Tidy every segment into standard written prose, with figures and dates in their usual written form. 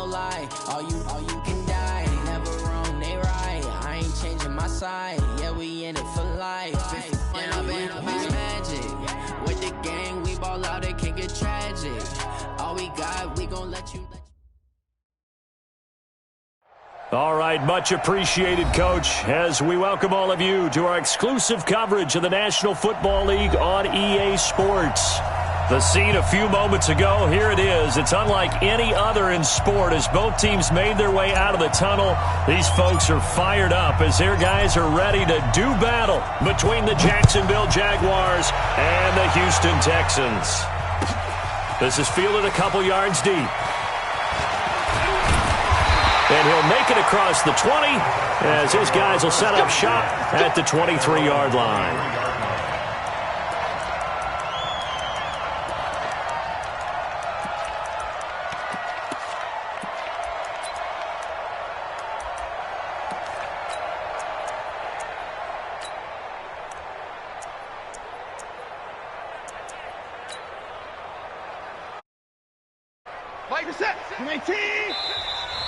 no lie. All you can die. They never wrong, they right. I ain't changing my side. Yeah, we in it for life. And I've been magic. With the gang, we ball out, it can get tragic. All we got, we gon' let you. All right, much appreciated, Coach, as we welcome all of you to our exclusive coverage of the National Football League on EA Sports. The scene a few moments ago, here it is. It's unlike any other in sport as both teams made their way out of the tunnel. These folks are fired up as their guys are ready to do battle between the Jacksonville Jaguars and the Houston Texans. This is fielded a couple yards deep. And he'll make it across the 20 as his guys will set up shop at the 23-yard line.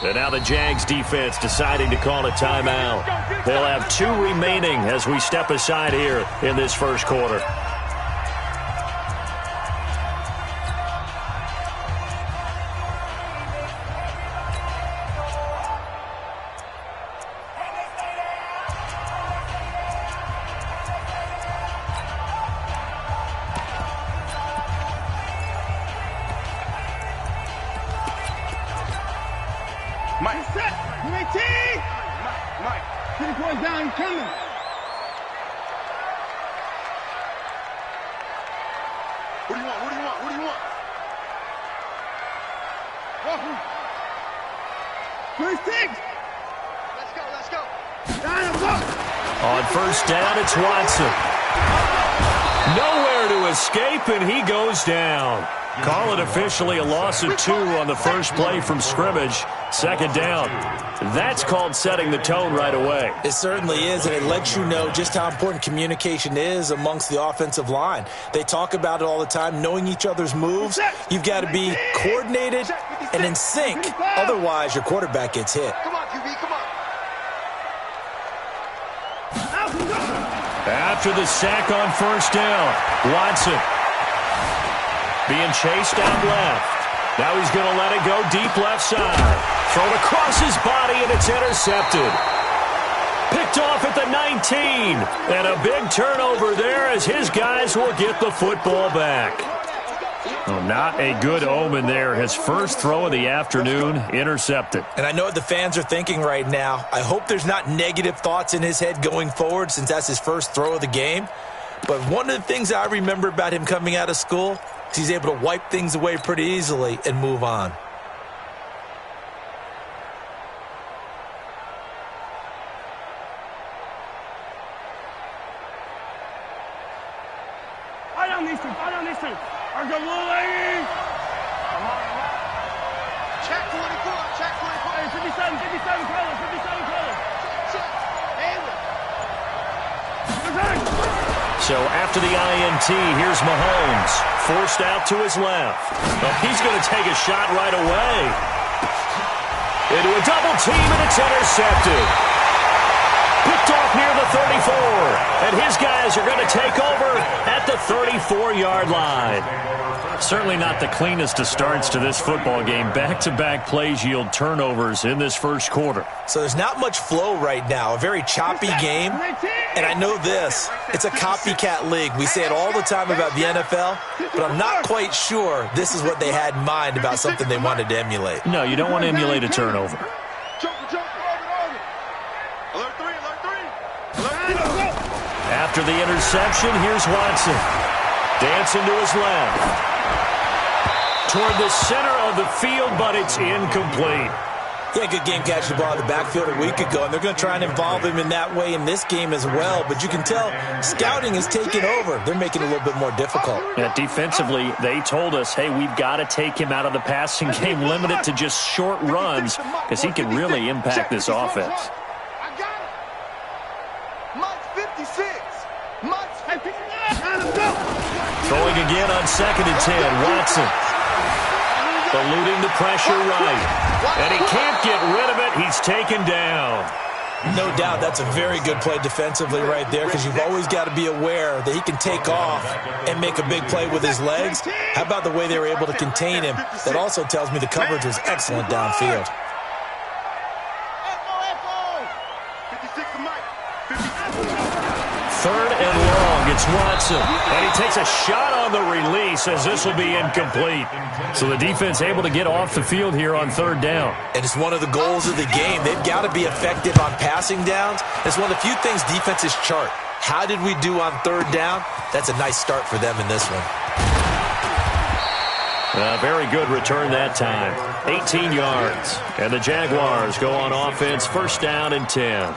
And now the Jags defense deciding to call a timeout. They'll have 2 remaining as we step aside here in this first quarter. Mike. Set. UAT. Mike. 3 points down. Coming. What do you want? What do you want? What do you want? Walker. 26. Let's go. Let's go. Down, go. On first down, it's Watson. Nowhere to escape, and he goes down. Call it officially a loss of 2 on the first play from scrimmage. Second down. That's called setting the tone right away. It certainly is, and it lets you know just how important communication is amongst the offensive line. They talk about it all the time, knowing each other's moves. You've got to be coordinated and in sync. Otherwise, your quarterback gets hit. Come on, QB, come on. After the sack on first down, Watson being chased out left. Now he's going to let it go deep left side. Thrown across his body, and it's intercepted. Picked off at the 19. And a big turnover there as his guys will get the football back. Oh, not a good omen there. His first throw of the afternoon intercepted. And I know what the fans are thinking right now. I hope there's not negative thoughts in his head going forward since that's his first throw of the game. But one of the things I remember about him coming out of school, he's able to wipe things away pretty easily and move on. Fight on these two. Fight on these two. Our good little ladies. Come on. Check 24. Check 24. 57. 57 colors. 57 colors. Check. So after the INT, here's Mahomes. Forced out to his left. But he's going to take a shot right away. Into a double team, and it's intercepted. Picked off near the 34. And his guys are going to take over at the 34-yard line. Certainly not the cleanest of starts to this football game. Back-to-back plays yield turnovers in this first quarter. So there's not much flow right now. A very choppy game. And I know this. It's a copycat league. We say it all the time about the NFL, but I'm not quite sure this is what they had in mind about something they wanted to emulate. No, you don't want to emulate a turnover. After the interception, here's Watson. Dancing to his left. Toward the center of the field, but it's incomplete. Yeah, good game catching the ball in the backfield a week ago, and they're going to try and involve him in that way in this game as well. But you can tell scouting is taking over. They're making it a little bit more difficult. Yeah, defensively, they told us, hey, we've got to take him out of the passing game, limit it to just short runs, because he can really impact this offense. Throwing again on 2nd and 10, Watson. Eluding the pressure right. And he can't get rid of it. He's taken down. No doubt that's a very good play defensively right there, because you've always got to be aware that he can take off and make a big play with his legs. How about the way they were able to contain him? That also tells me the coverage was excellent downfield. Third and long, it's Watson. And he takes a shot on the release as this will be incomplete. So the defense able to get off the field here on third down. And it's one of the goals of the game. They've got to be effective on passing downs. It's one of the few things defenses chart. How did we do on third down? That's a nice start for them in this one. Very good return that time. 18 yards. And the Jaguars go on offense, first down and 10.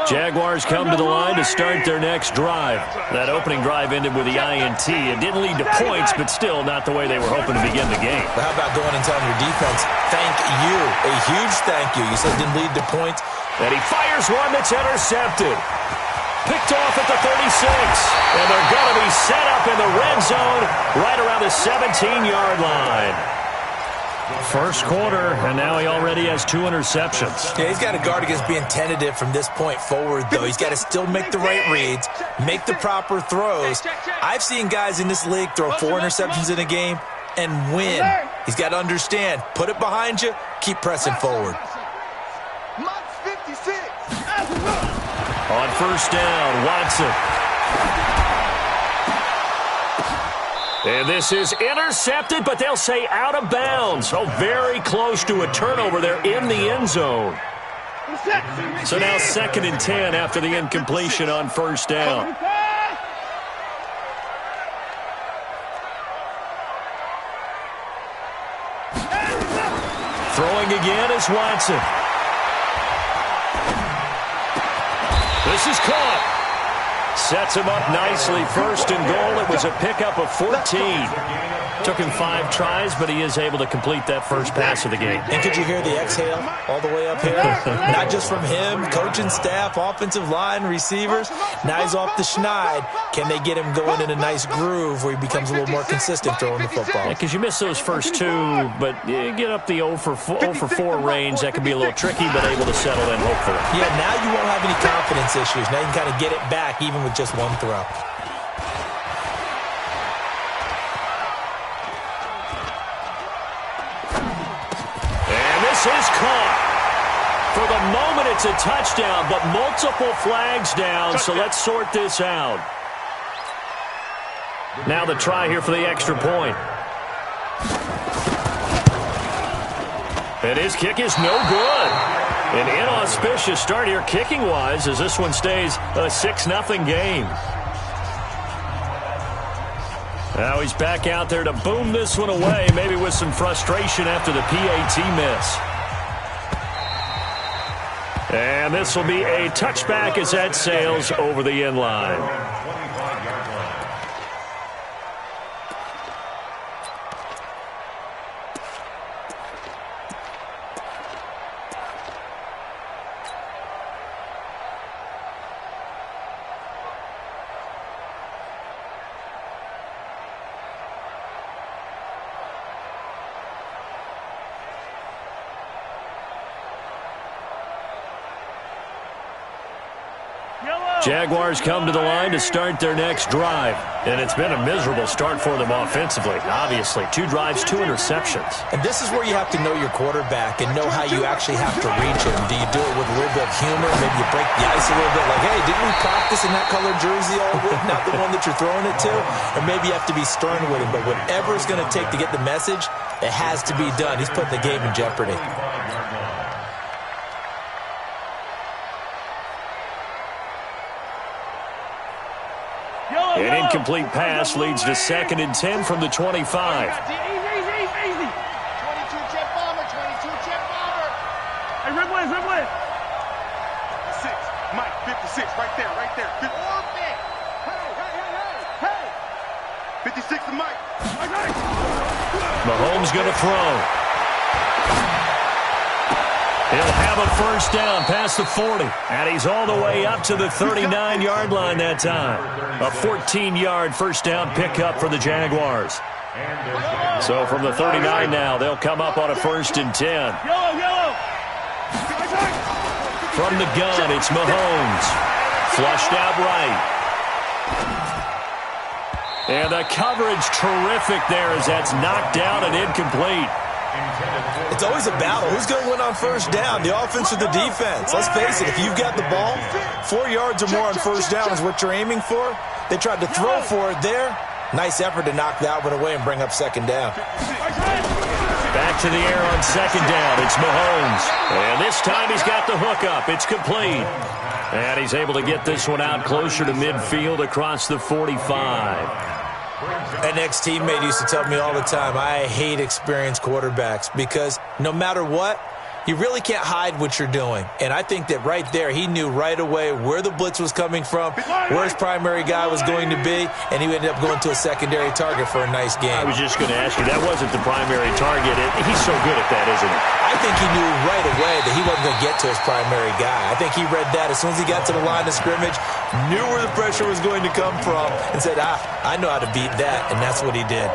Jaguars come to the line to start their next drive. That opening drive ended with the INT. It didn't lead to points, but still not the way they were hoping to begin the game. But how about going and telling your defense, thank you, a huge thank you. You said it didn't lead to points. And he fires one that's intercepted. Picked off at the 36. And they're going to be set up in the red zone right around the 17-yard line. First quarter, and now he already has 2 interceptions. Yeah, he's got to guard against being tentative from this point forward, though. He's got to still make the right reads, make the proper throws. I've seen guys in this league throw 4 interceptions in a game and win. He's got to understand, put it behind you, keep pressing forward. On first down, Watson. And this is intercepted, but they'll say out of bounds. So very close to a turnover there in the end zone. So now 2nd and 10 after the incompletion on first down. Throwing again is Watson. This is caught. Sets him up nicely. First and goal. It was a pickup of 14. Took him 5 tries, but he is able to complete that first pass of the game. And could you hear the exhale all the way up here? Not just from him, coaching staff, offensive line, receivers. Now he's off the schneid. Can they get him going in a nice groove where he becomes a little more consistent throwing the football? Because you miss those first 2, but you get up the 0 for 4 range. That can be a little tricky, but able to settle in, hopefully. Yeah, now you won't have any confidence issues. Now you can kind of get it back even with just 1 throw. Is caught. For the moment, it's a touchdown, but multiple flags down, so let's sort this out. Now the try here for the extra point. And his kick is no good. An inauspicious start here kicking-wise as this one stays a 6-0 game. Now he's back out there to boom this one away, maybe with some frustration after the PAT miss. And this will be a touchback as that sails over the end line. Jaguars come to the line to start their next drive. And it's been a miserable start for them offensively, obviously. 2 drives, 2 interceptions. And this is where you have to know your quarterback and know how you actually have to reach him. Do you do it with a little bit of humor? Maybe you break the ice a little bit like, hey, didn't we practice in that colored jersey all week? Not the one that you're throwing it to? Or maybe you have to be stern with him. But whatever it's going to take to get the message, it has to be done. He's putting the game in jeopardy. An incomplete pass leads to 2nd and 10 from the 25. Easy. 22 jet bomber, 22 jet bomber. Hey, rip with. 6, Mike, 56, right there. Hey. 56 to Mike. Mahomes going to throw. He'll have a first down past the 40, and he's all the way up to the 39-yard line that time. A 14-yard first down pickup for the Jaguars. So from the 39 now, they'll come up on a 1st and 10. From the gun, it's Mahomes. Flushed out right. And the coverage terrific there as that's knocked down and incomplete. It's always a battle. Who's going to win on first down, the offense or the defense? Let's face it, if you've got the ball, 4 yards or more on first down is what you're aiming for. They tried to throw for it there. Nice effort to knock that one away and bring up second down. Back to the air on second down. It's Mahomes. And this time he's got the hook up. It's complete. And he's able to get this one out closer to midfield across the 45. An ex-teammate used to tell me all the time, I hate experienced quarterbacks because no matter what, you really can't hide what you're doing. And I think that right there, he knew right away where the blitz was coming from, where his primary guy was going to be, and he ended up going to a secondary target for a nice game. I was just going to ask you, that wasn't the primary target. He's so good at that, isn't he? I think he knew right away that he wasn't going to get to his primary guy. I think he read that as soon as he got to the line of scrimmage, knew where the pressure was going to come from, and said, I know how to beat that, and that's what he did.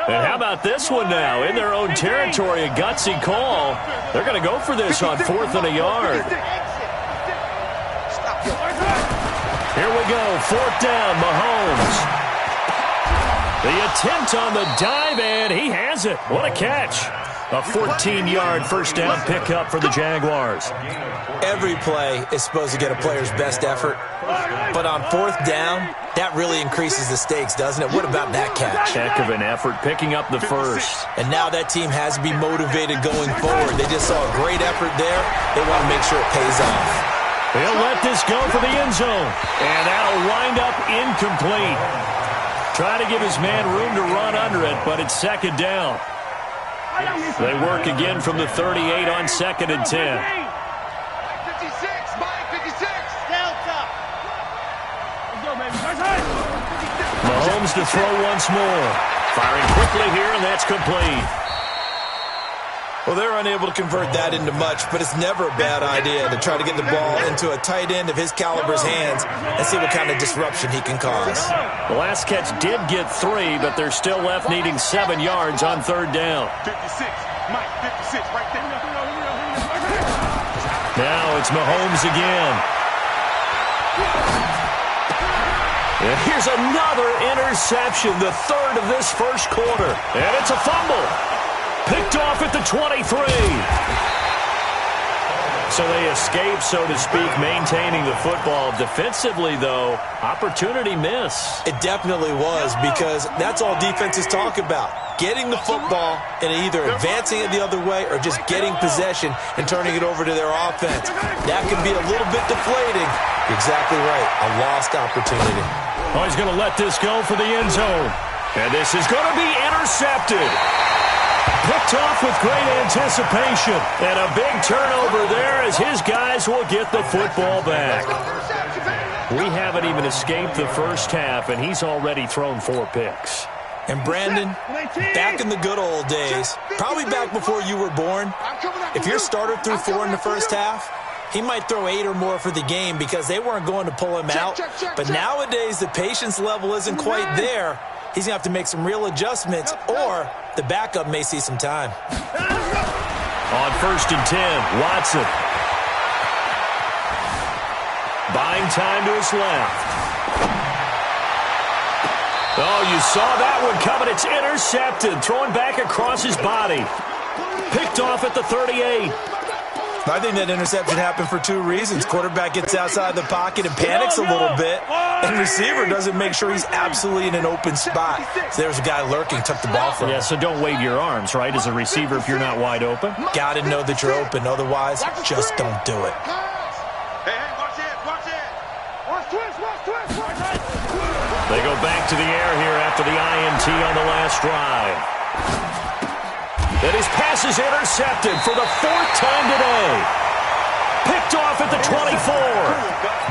And how about this one now? In their own territory, a gutsy call. They're going to go for this on 4th and a yard. Here we go. 4th down, Mahomes. The attempt on the dive, and he has it. What a catch. A 14-yard first down pickup for the Jaguars. Every play is supposed to get a player's best effort. But on 4th down, that really increases the stakes, doesn't it? What about that catch? Heck of an effort, picking up the first. And now that team has to be motivated going forward. They just saw a great effort there. They want to make sure it pays off. He'll let this go for the end zone. And that'll wind up incomplete. Trying to give his man room to run under it, but it's second down. They work again from the 38 on 2nd and 10. Mahomes to throw once more. Firing quickly here, and that's complete. Well, they're unable to convert that into much, but it's never a bad idea to try to get the ball into a tight end of his caliber's hands and see what kind of disruption he can cause. The last catch did get 3, but they're still left needing 7 yards on 3rd down. 56, Mike, 56, right there. Now it's Mahomes again. And here's another interception, the 3rd of this first quarter. And it's a fumble. Picked off at the 23. So they escape, so to speak, maintaining the football. Defensively, though, opportunity miss. It definitely was, because that's all defenses talk about. Getting the football and either advancing it the other way or just getting possession and turning it over to their offense. That can be a little bit deflating. You're exactly right. A lost opportunity. Oh, he's going to let this go for the end zone. And this is going to be intercepted. Picked off with great anticipation. And a big turnover there as his guys will get the football back. We haven't even escaped the first half, and he's already thrown 4 picks. And Brandon, back in the good old days, probably back before you were born, if your starter threw 4 in the first half, he might throw 8 or more for the game because they weren't going to pull him out. But nowadays, the patience level isn't quite there. He's going to have to make some real adjustments, or the backup may see some time. On 1st and 10, Watson. Buying time to his left. Oh, you saw that one coming. It's intercepted. Throwing back across his body. Picked off at the 38. I think that interception happened for 2 reasons. Quarterback gets outside the pocket and panics a little bit, and receiver doesn't make sure he's absolutely in an open spot. So there's a guy lurking, took the ball from him. Yeah, so don't wave your arms, right, as a receiver if you're not wide open. Got to know that you're open. Otherwise, just don't do it. Hey, watch it, watch it. Watch twist. They go back to the air here after the INT on the last drive. And his pass is intercepted for the 4th time today. Picked off at the 24.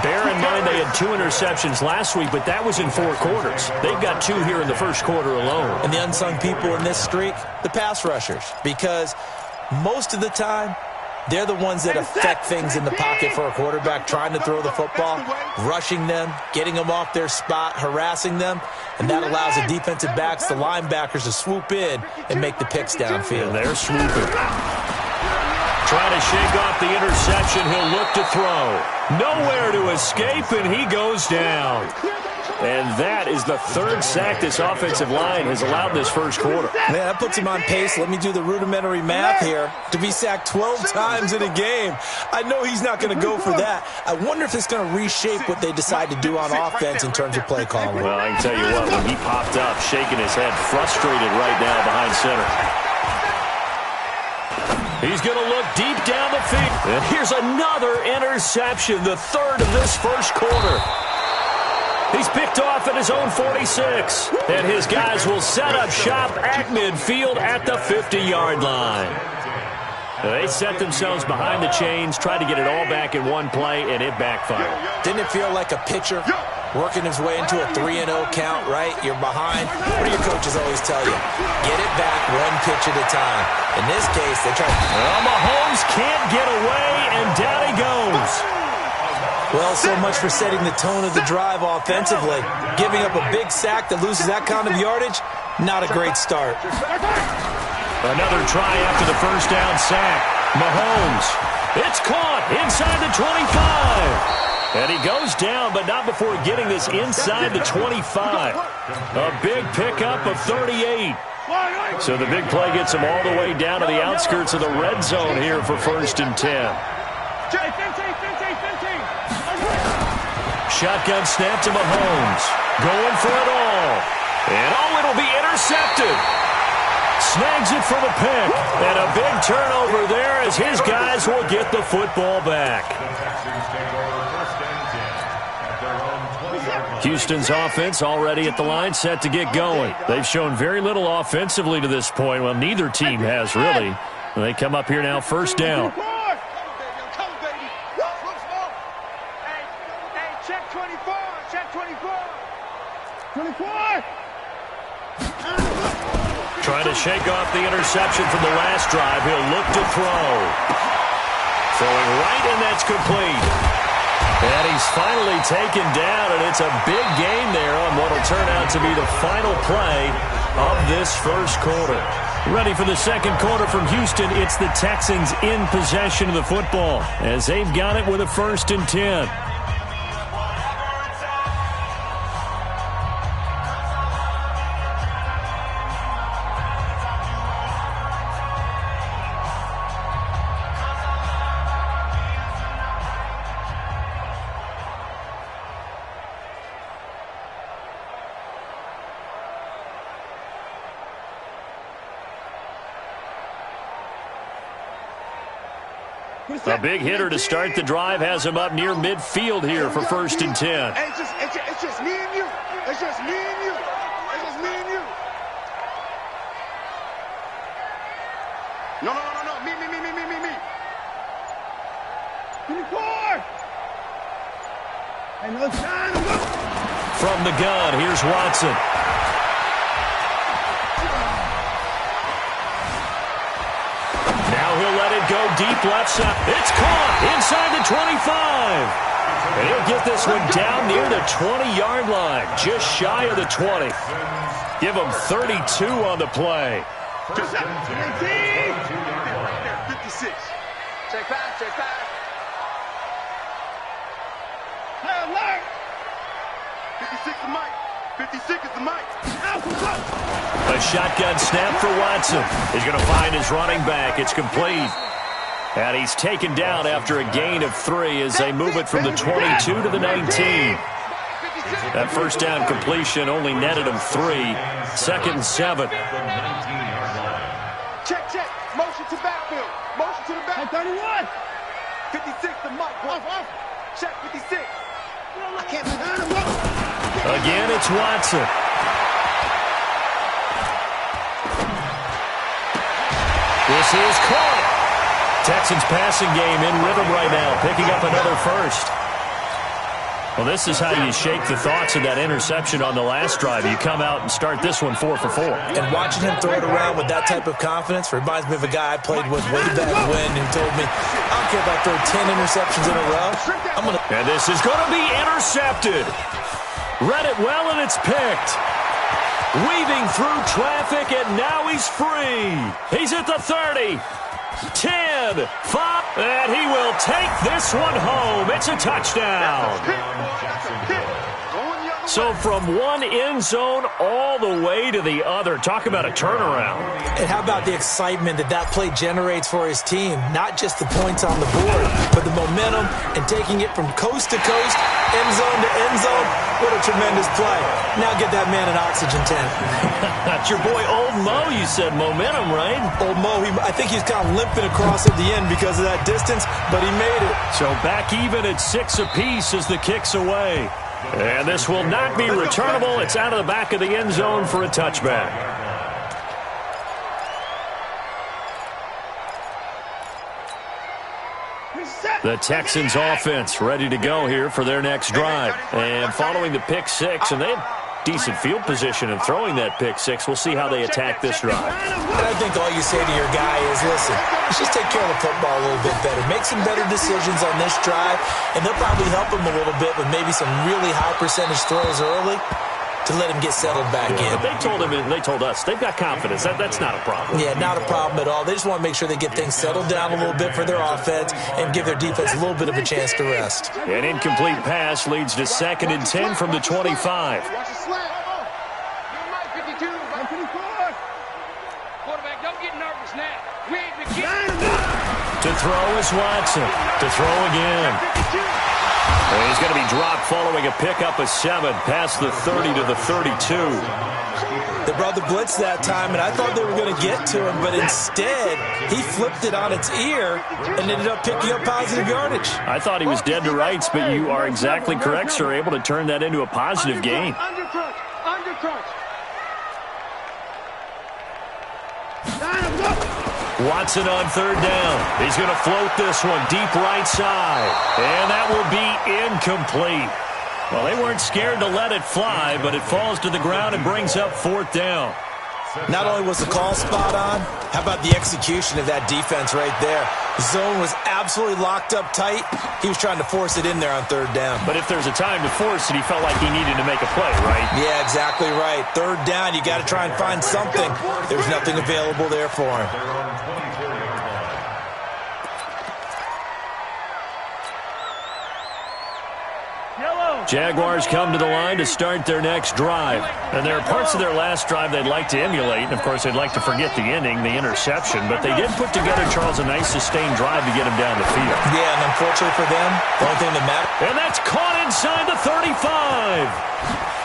Bear in mind they had had 2 interceptions last week, but that was in 4 quarters. They've got 2 here in the first quarter alone. And the unsung people in this streak, the pass rushers, because most of the time, they're the ones that affect things in the pocket for a quarterback, trying to throw the football, rushing them, getting them off their spot, harassing them, and that allows the defensive backs, the linebackers, to swoop in and make the picks downfield. And they're swooping. Trying to shake off the interception. He'll look to throw. Nowhere to escape, and he goes down. And that is the 3rd sack this offensive line has allowed this first quarter. Man, that puts him on pace. Let me do the rudimentary math here. To be sacked 12 times in a game, I know he's not going to go for that. I wonder if it's going to reshape what they decide to do on offense in terms of play calling. Well, I can tell you what, when he popped up, shaking his head, frustrated right now behind center. He's going to look deep down the field. And here's another interception, the 3rd of this first quarter. He's picked off at his own 46. And his guys will set up shop at midfield at the 50-yard line. They set themselves behind the chains, tried to get it all back in one play, and it backfired. Didn't it feel like a pitcher working his way into a 3-0 count, right? You're behind. What do your coaches always tell you? Get it back one pitch at a time. In this case, they try. Well, Mahomes can't get away, and down he goes. Well, so much for setting the tone of the drive offensively. Giving up a big sack that loses that kind of yardage, not a great start. Another try after the first down sack. Mahomes. It's caught inside the 25. And he goes down, but not before getting this inside the 25. A big pickup of 38. So the big play gets him all the way down to the outskirts of the red zone here for 1st and 10. Shotgun snap to Mahomes. Going for it all. And it'll be intercepted. Snags it for the pick. And a big turnover there as his guys will get the football back. Houston's offense already at the line, set to get going. They've shown very little offensively to this point. Well, neither team has, really. They come up here now, 1st down. Trying to shake off the interception from the last drive. He'll look to throw. Throwing right, and that's complete. And he's finally taken down, and it's a big gain there on what will turn out to be the final play of this first quarter. Ready for the second quarter from Houston. It's the Texans in possession of the football as they've got it with a 1st and 10. A big hitter to start the drive has him up near midfield here for 1st and 10. It's just me and you. It's just me and you. It's just me and you. No. Me. Give me 4. Hey, no time. From the gun, here's Watson. Now he'll let it go deep left side. It's caught inside the 25. And he'll get this one down near the 20-yard line, just shy of the 20. Give him 32 on the play. 56. Check pass. Hey, alert. 56 is Mike. 56 is the Mike. A shotgun snap for Watson. He's going to find his running back. It's complete. And he's taken down after a gain of 3 as they move it from the 22 to the 19. That first down completion only netted him 3. 2nd and 7. Check. Motion to backfield. Motion to the back. 31. 56 to Mike. Off. Check 56. I can't behind him. Again, it's Watson. This is caught. Texans passing game in rhythm right now, picking up another first. Well, this is how you shake the thoughts of that interception on the last drive. You come out and start this one 4 for 4. And watching him throw it around with that type of confidence reminds me of a guy I played with way back when who told me, I don't care if I throw 10 interceptions in a row. And this is going to be intercepted. Read it well, and it's picked. Weaving through traffic, and now he's free. He's at the 30. 10, 5, and he will take this one home. It's a touchdown. So from one end zone all the way to the other. Talk about a turnaround. And how about the excitement that play generates for his team? Not just the points on the board, but the momentum and taking it from coast to coast, end zone to end zone. What a tremendous play. Now get that man an oxygen tank. That's your boy Old Mo, you said. Momentum, right? Old Mo, I think he's kind of limping across at the end because of that distance, but he made it. So back even at 6 apiece as the kick's away. And this will not be returnable. It's out of the back of the end zone for a touchback. The Texans offense ready to go here for their next drive. And following the pick six, and they have decent field position in throwing that pick six. We'll see how they attack this drive. And I think all you say to your guy is, listen, let's just take care of the football a little bit better. Make some better decisions on this drive, and they'll probably help him a little bit with maybe some really high percentage throws early to let him get settled back in. But they told him, and they told us, they've got confidence. That's not a problem. Yeah, not a problem at all. They just want to make sure they get things settled down a little bit for their offense and give their defense a little bit of a chance to rest. An incomplete pass leads to 2nd and 10 from the 25. To throw is Watson. To throw again. And he's going to be dropped following a pickup of 7 past the 30 to the 32. They brought the blitz that time, and I thought they were going to get to him, but instead he flipped it on its ear and ended up picking up positive yardage. I thought he was dead to rights, but you are exactly correct, sir. Able to turn that into a positive gain. Watson on 3rd down. He's going to float this one deep right side. And that will be incomplete. Well, they weren't scared to let it fly, but it falls to the ground and brings up 4th down. Not only was the call spot on, how about the execution of that defense right there? The zone was absolutely locked up tight. He was trying to force it in there on 3rd down. But if there's a time to force it, he felt like he needed to make a play, right? Yeah, exactly right. 3rd down, you got to try and find something. There's nothing available there for him. Jaguars come to the line to start their next drive. And there are parts of their last drive they'd like to emulate. And, of course, they'd like to forget the ending, the interception. But they did put together, Charles, a nice sustained drive to get him down the field. Yeah, and unfortunately for them, the only thing that matters. And that's caught inside the 35.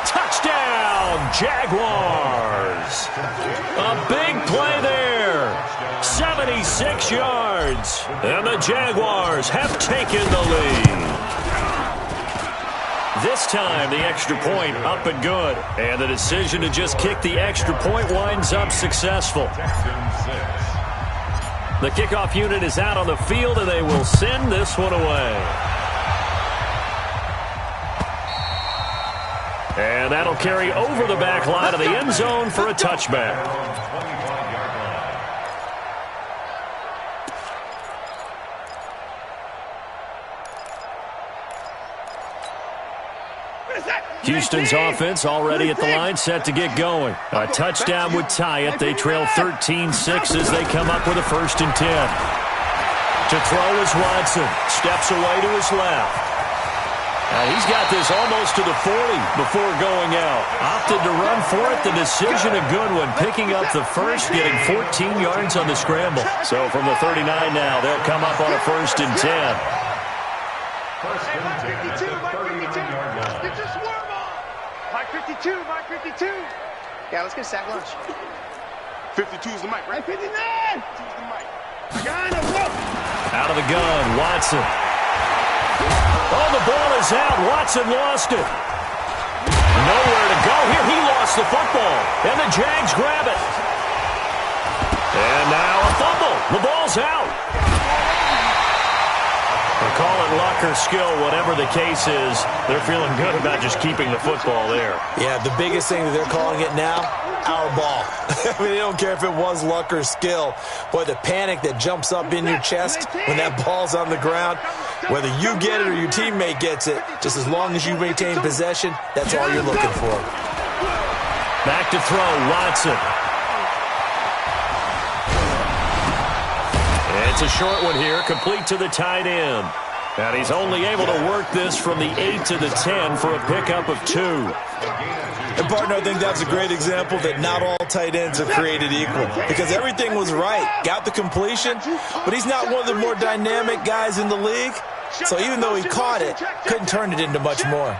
Touchdown, Jaguars. A big play there. 76 yards. And the Jaguars have taken the lead. This time, the extra point up and good. And the decision to just kick the extra point winds up successful. The kickoff unit is out on the field, and they will send this one away. And that'll carry over the back line of the end zone for a touchback. Houston's offense already at the line, set to get going. A touchdown would tie it. They trail 13-6 as they come up with a 1st and 10. To throw is Watson. Steps away to his left. He's got this almost to the 40 before going out. Opted to run for it. The decision a good one. Picking up the first, getting 14 yards on the scramble. So from the 39 now, they'll come up on a 1st and 10. Mike 52. Yeah, let's get a sack lunch. 52 is the mic, right? 59! 52 is the mic. Out of the gun, Watson. Oh, the ball is out. Watson lost it. Nowhere to go here. He lost the football. And the Jags grab it. And now a fumble. The ball's out. Well, call it luck or skill, whatever the case is, they're feeling good about just keeping the football there. Yeah, the biggest thing that they're calling it now, our ball. I mean, they don't care if it was luck or skill. Boy, the panic that jumps up in your chest when that ball's on the ground, whether you get it or your teammate gets it, just as long as you maintain possession, that's all you're looking for. Back to throw, Watson. It's a short one here, complete to the tight end. And he's only able to work this from the 8 to the 10 for a pickup of 2. And, partner, I think that's a great example that not all tight ends are created equal because everything was right. Got the completion, but he's not one of the more dynamic guys in the league. So even though he caught it, couldn't turn it into much more.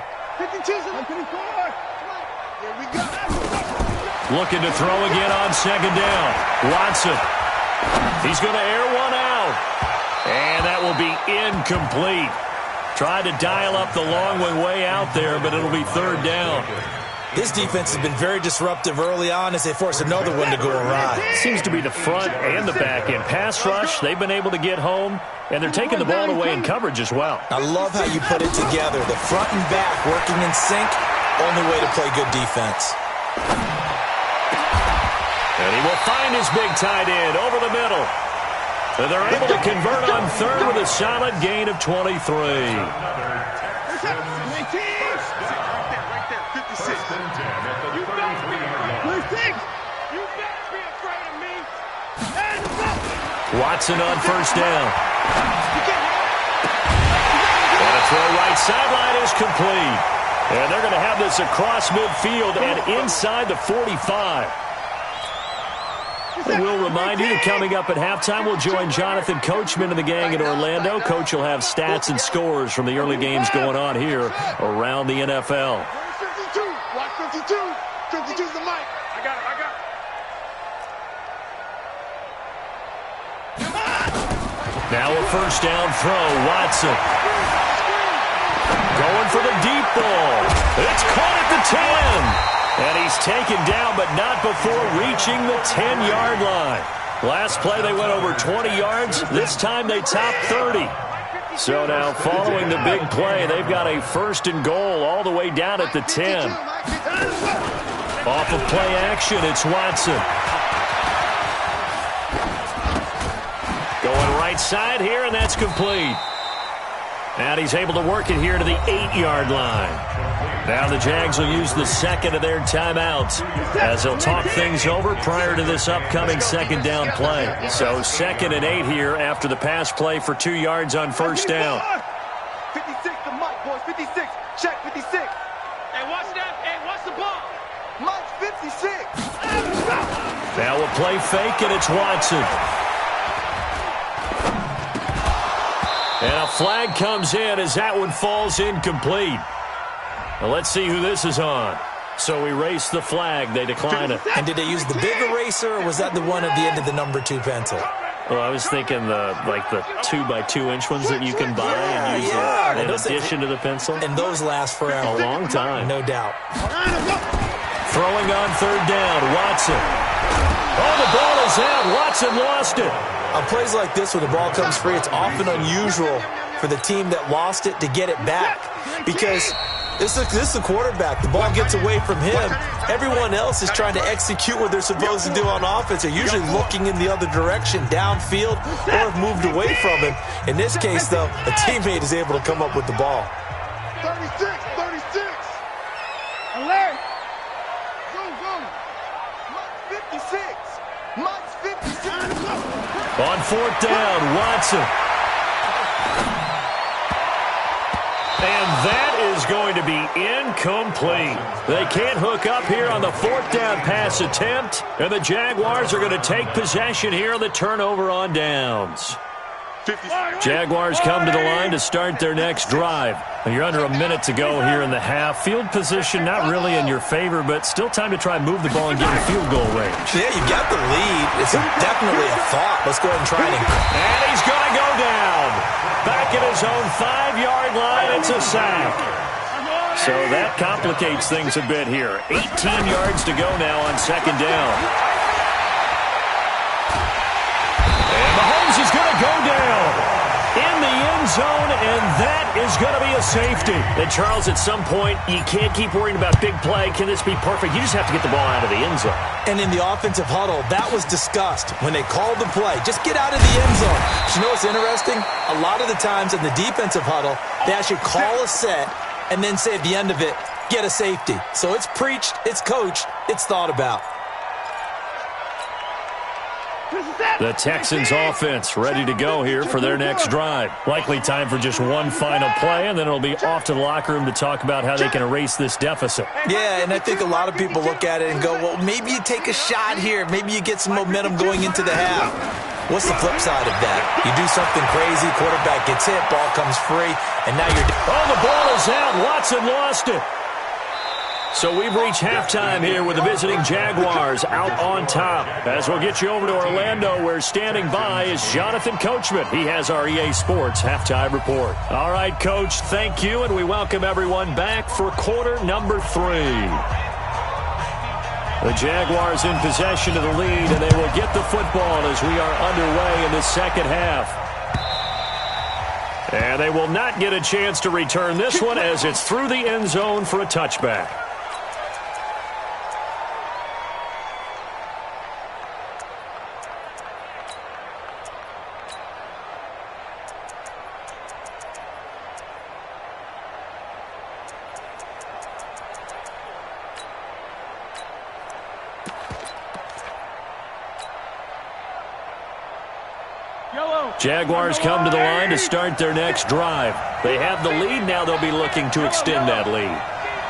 Looking to throw again on second down. Watson. He's going to air one out. And that will be incomplete. Tried to dial up the long way out there, but it'll be third down. This defense has been very disruptive early on as they force another one to go awry. Seems to be the front and the back end. Pass rush, they've been able to get home, and they're taking the ball away in coverage as well. I love how you put it together. The front and back working in sync, only way to play good defense. And he will find his big tight end over the middle. And they're able to convert on third with a solid gain of 23. Watson on first down. And a throw right sideline is complete. And they're going to have this across midfield and inside the 45. We'll remind you that coming up at halftime, we'll join Jonathan Coachman and the gang in Orlando. Coach will have stats and scores from the early games going on here around the NFL. Watch 52. 52's the mic. I got it. Now a first down throw. Watson. Going for the deep ball. It's caught at the 10. And he's taken down, but not before reaching the 10-yard line. Last play, they went over 20 yards. This time, they topped 30. So now, following the big play, they've got a first and goal all the way down at the 10. Off of play action, it's Watson. Going right side here, and that's complete. And he's able to work it here to the 8-yard line. Now the Jags will use the second of their timeouts as they'll talk things over prior to this upcoming second down play. So 2nd and 8 here after the pass play for 2 yards on first down. 56, the mic, boys. 56. Check 56. Hey, watch that. Hey, watch the ball. Mike's 56. Now a play fake, and it's Watson. And a flag comes in as that one falls incomplete. Now let's see who this is on. So erase the flag. They decline it. And did they use the big eraser, or was that the one at the end of the number 2 pencil? Well, I was thinking the 2x2-inch ones that you can buy and use in addition to the pencil. And those last forever. A long time. No doubt. Throwing on third down, Watson. Oh, the ball is out. Watson lost it. On plays like this, when the ball comes free, it's often unusual for the team that lost it to get it back. Because this is the quarterback. The ball gets away from him. Everyone else is trying to execute what they're supposed to do on offense. They're usually looking in the other direction, downfield, or have moved away from him. In this case, though, a teammate is able to come up with the ball. 36. Alert. Go. Mike's 56. Mike's 56. On fourth down, Watson. And that is going to be incomplete. They can't hook up here on the fourth down pass attempt, and the Jaguars are going to take possession here on the turnover on downs. Jaguars come to the line to start their next drive. You're under a minute to go here in the half. Field position not really in your favor, but still time to try and move the ball and get in field goal range. Yeah, you've got the lead. It's definitely a thought. Let's go ahead and try it. And he's going to go down. Back at his own 5-yard line, it's a sack. So that complicates things a bit here. 18 yards to go now on second down. And Mahomes is going to go down in the end end zone, and that is going to be a safety. And, Charles, at some point, you can't keep worrying about big play. Can this be perfect? You just have to get the ball out of the end zone. And in the offensive huddle, that was discussed when they called the play. Just get out of the end zone. But you know what's interesting? A lot of the times in the defensive huddle, they actually call a set and then say at the end of it, get a safety. So it's preached, it's coached, it's thought about. The Texans offense ready to go here for their next drive. Likely time for just one final play, and then it'll be off to the locker room to talk about how they can erase this deficit. Yeah, and I think a lot of people look at it and go, well, maybe you take a shot here. Maybe you get some momentum going into the half. What's the flip side of that? You do something crazy, quarterback gets hit, ball comes free, and now you're... Oh, the ball is out. Watson lost it. So we've reached halftime here with the visiting Jaguars out on top. As we'll get you over to Orlando, where standing by is Jonathan Coachman. He has our EA Sports halftime report. All right, Coach, thank you, and we welcome everyone back for quarter number 3. The Jaguars in possession of the lead, and they will get the football as we are underway in the second half. And they will not get a chance to return this one as it's through the end zone for a touchback. Jaguars come to the line to start their next drive. They have the lead. Now they'll be looking to extend that lead.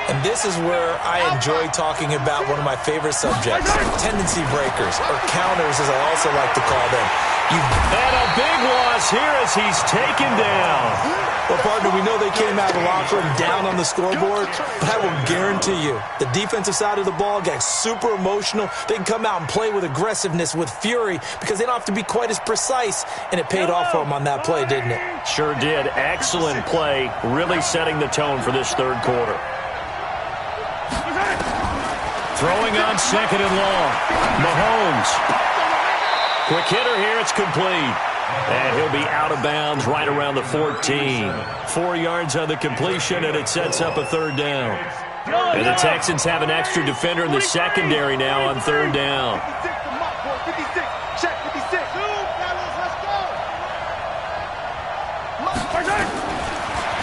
And this is where I enjoy talking about one of my favorite subjects, tendency breakers, or counters as I also like to call them. And a big loss here as he's taken down. Well, partner, we know they came out of the locker room down on the scoreboard, but I will guarantee you the defensive side of the ball got super emotional. They can come out and play with aggressiveness, with fury, because they don't have to be quite as precise, and it paid off for them on that play, didn't it? Sure did. Excellent play, really setting the tone for this third quarter. Throwing on second and long. Mahomes. Quick hitter here, it's complete. And he'll be out of bounds right around the 14. 4 yards on the completion, and it sets up a third down. And the Texans have an extra defender in the secondary now on third down.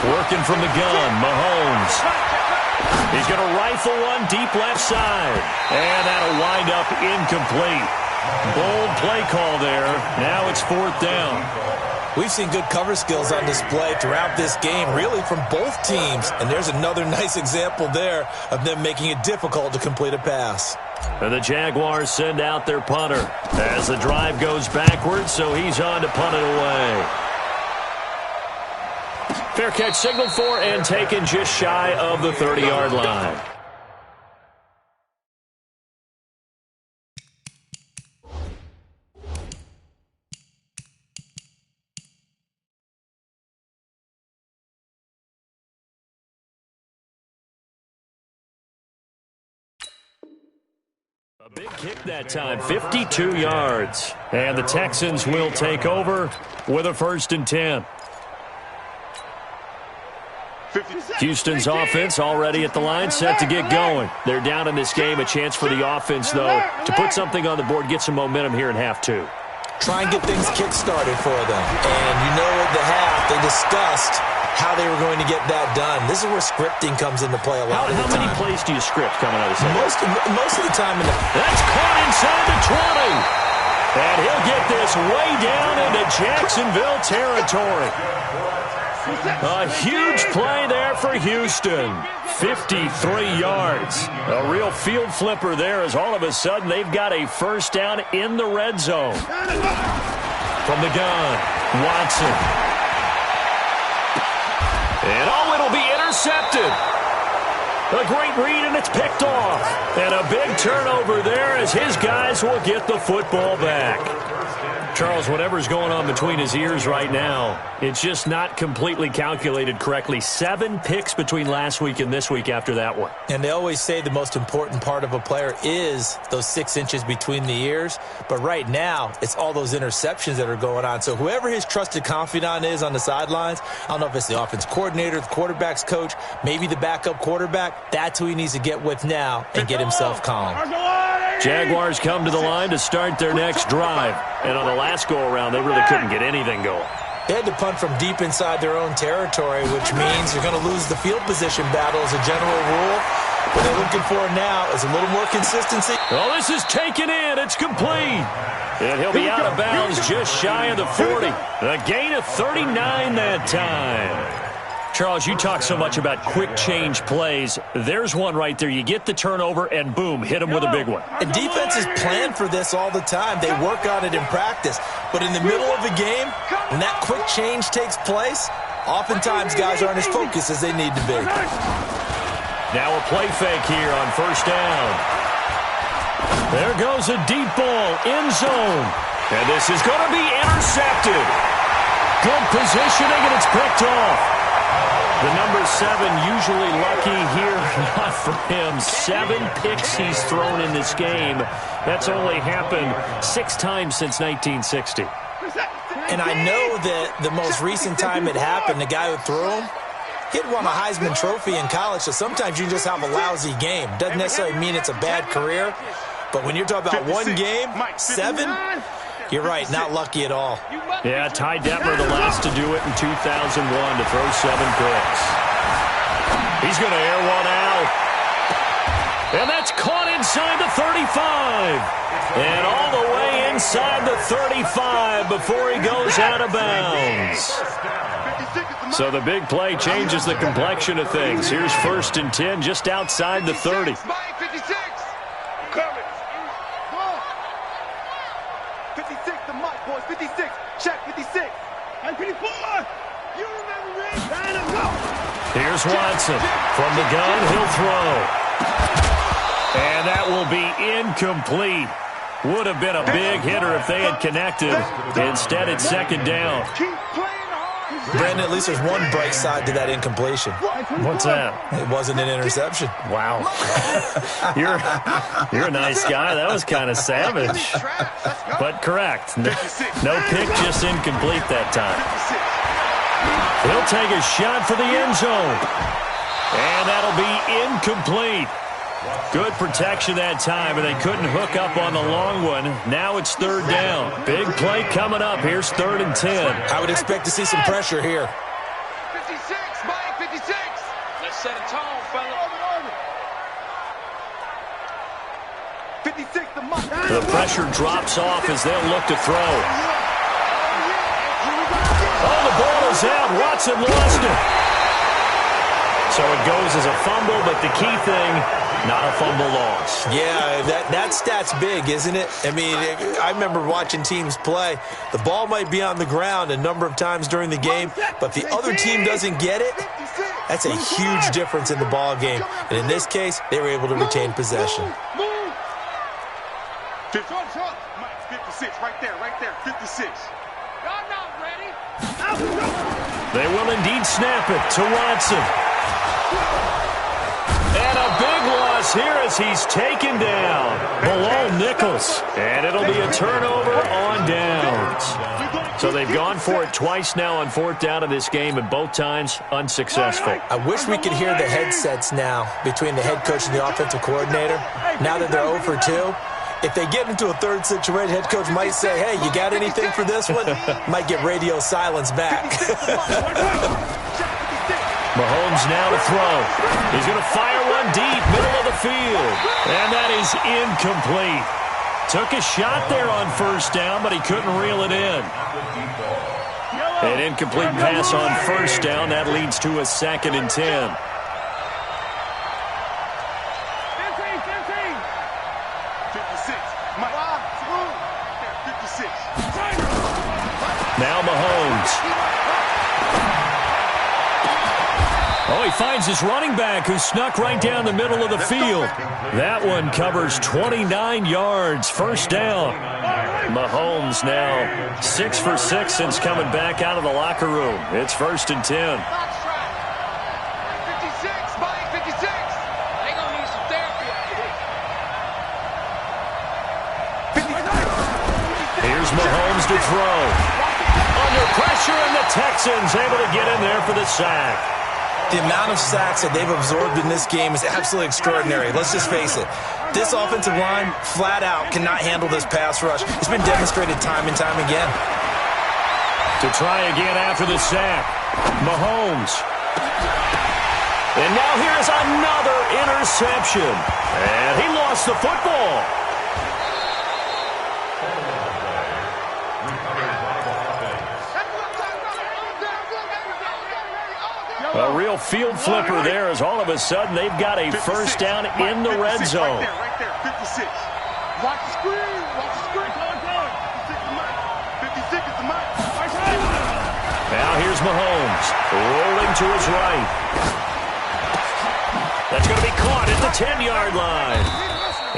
Working from the gun, Mahomes. He's going to rifle one deep left side. And that'll wind up incomplete. Bold play call there. Now it's fourth down. We've seen good cover skills on display throughout this game, really from both teams. And there's another nice example there of them making it difficult to complete a pass. And the Jaguars send out their punter as the drive goes backwards, so he's on to punt it away. Fair catch signaled for and taken just shy of the 30-yard line. A big kick that time, 52 yards. And the Texans will take over with a 1st and 10. Houston's offense already at the line, set to get going. They're down in this game. A chance for the offense, though, to put something on the board, get some momentum here in half 2. Try and get things kick-started for them. And you know at the half, they discussed how they were going to get that done. This is where scripting comes into play a lot of the time. How many plays do you script coming out of this? Most of the time. That's caught inside the 20. And he'll get this way down into Jacksonville territory. A huge play there for Houston. 53 yards. A real field flipper there as all of a sudden they've got a first down in the red zone. From the gun, Watson. And it'll be intercepted. A great read, and it's picked off. And a big turnover there as his guys will get the football back. Charles, whatever's going on between his ears right now, it's just not completely calculated correctly. 7 picks between last week and this week after that one. And they always say the most important part of a player is those 6 inches between the ears. But right now, it's all those interceptions that are going on. So whoever his trusted confidant is on the sidelines, I don't know if it's the offense coordinator, the quarterback's coach, maybe the backup quarterback, that's who he needs to get with now and get himself calm. Jaguars come to the line to start their next drive. And on the last go-around, they really couldn't get anything going. They had to punt from deep inside their own territory, which means you're going to lose the field position battle as a general rule. What they're looking for now is a little more consistency. Oh, this is taken in. It's complete. And he'll be out of bounds just shy of the 40. A gain of 39 that time. Charles, you talk so much about quick change plays. There's one right there. You get the turnover, and boom, hit him with a big one. And defenses plan for this all the time. They work on it in practice. But in the middle of the game, when that quick change takes place, oftentimes guys aren't as focused as they need to be. Now a play fake here on first down. There goes a deep ball, end zone. And this is going to be intercepted. Good positioning, and it's picked off. The number 7 usually lucky here, not for him. 7 picks he's thrown in this game. That's only happened 6 times since 1960. And I know that the most recent time it happened, the guy who threw him, he'd won a Heisman Trophy in college, so sometimes you just have a lousy game. Doesn't necessarily mean it's a bad career, but when you're talking about one game, 7, you're right, not lucky at all. Yeah, Ty Detmer, the last to do it in 2001 to throw 7 picks. He's going to air one out. And that's caught inside the 35. And all the way inside the 35 before he goes out of bounds. So the big play changes the complexion of things. Here's 1st and 10 just outside the 30. 56, the mic, boys. 56. Check 56. And 54. You remember me? Line up, go. Here's Watson. From the gun, he'll throw. And that will be incomplete. Would have been a big hitter if they had connected. Instead, it's 2nd down. Keep playing hard. Brandon, at least there's one bright side to that incompletion. What's that? It wasn't an interception. Wow. You're a nice guy. That was kind of savage. But correct. No pick, just incomplete that time. He'll take a shot for the end zone. And that'll be incomplete. Good protection that time, and they couldn't hook up on the long one. Now it's 3rd down. Big play coming up. Here's 3rd and 10. I would expect to see some pressure here. 56, Mike, 56. Let's set a tone, fella. 56, the mic. The pressure drops off as they'll look to throw. Oh, the ball is out. Watson lost it. So it goes as a fumble, but the key thing, not a fumble loss. Yeah, that stat's big, isn't it? I mean, I remember watching teams play. The ball might be on the ground a number of times during the game, but if the other team doesn't get it, that's a huge difference in the ball game. And in this case, they were able to retain possession. 56, right there, 56. Y'all not ready? They will indeed snap it to Watson. And a big loss here as he's taken down below Nichols. And it'll be a turnover on downs. So they've gone for it twice now on 4th down in this game, and both times unsuccessful. I wish we could hear the headsets now between the head coach and the offensive coordinator. Now that they're 0 for 2, if they get into a 3rd situation, head coach might say, hey, you got anything for this one? Might get radio silence back. Mahomes now to throw. He's going to fire one deep, middle of the field. And that is incomplete. Took a shot there on 1st down, but he couldn't reel it in. An incomplete pass on 1st down. That leads to a 2nd and 10. Now Mahomes. Oh, he finds his running back who snuck right down the middle of the field. That one covers 29 yards. First down. Mahomes now 6 for 6 since coming back out of the locker room. It's 1st and 10. 56, Mike, 56. They gonna need some therapy. Here's Mahomes to throw. Under pressure, and the Texans able to get in there for the sack. The amount of sacks that they've absorbed in this game is absolutely extraordinary. Let's just face it. This offensive line, flat out, cannot handle this pass rush. It's been demonstrated time and time again. To try again after the sack, Mahomes. And now here's another interception. And he lost the football. A real field flipper there as all of a sudden they've got a first down in the red zone. Right there, 56. Watch the screen. Watch the screen. 56 is the mark. Now here's Mahomes rolling to his right. That's going to be caught at the 10-yard line.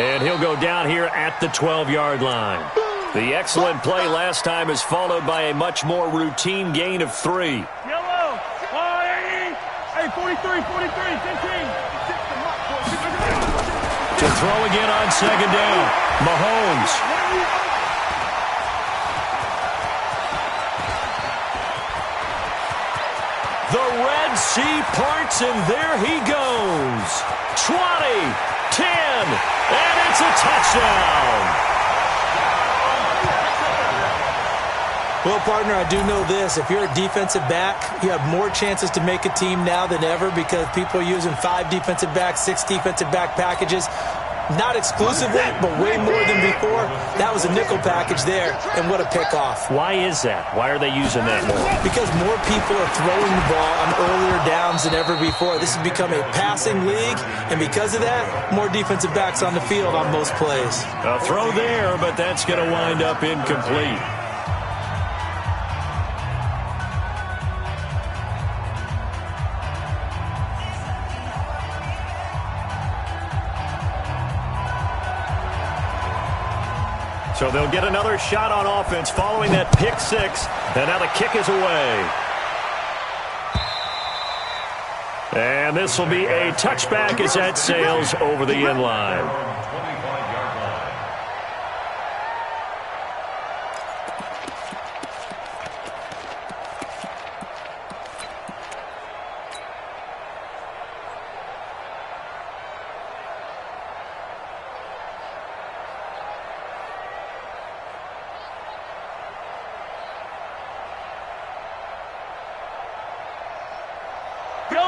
And he'll go down here at the 12-yard line. The excellent play last time is followed by a much more routine gain of 3. Yellow. Hey, 43, 15. To throw again on second down. Mahomes. The Red Sea parts, and there he goes. 20, 10, and it's a touchdown. Well, partner, I do know this. If you're a defensive back, you have more chances to make a team now than ever because people are using 5 defensive backs, 6 defensive back packages. Not exclusively, but way more than before. That was a nickel package there, and what a pickoff. Why is that? Why are they using that more? Because more people are throwing the ball on earlier downs than ever before. This has become a passing league, and because of that, more defensive backs on the field on most plays. A throw there, but that's going to wind up incomplete. So they'll get another shot on offense following that pick 6. And now the kick is away. And this will be a touchback as that sails over the end line.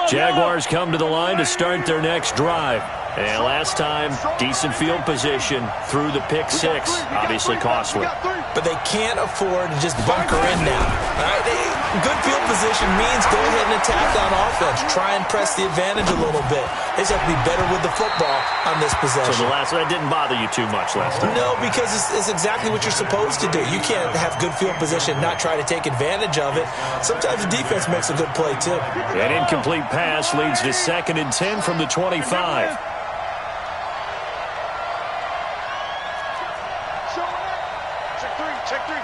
Jaguars come to the line to start their next drive. And last time, decent field position through the pick 6. Obviously costly. But they can't afford to just bunker in now. All right? Good field position means go ahead and attack on offense. Try and press the advantage a little bit. They just have to be better with the football on this possession. So that didn't bother you too much last time? No, because it's exactly what you're supposed to do. You can't have good field position and not try to take advantage of it. Sometimes the defense makes a good play, too. An incomplete pass leads to 2nd and 10 from the 25.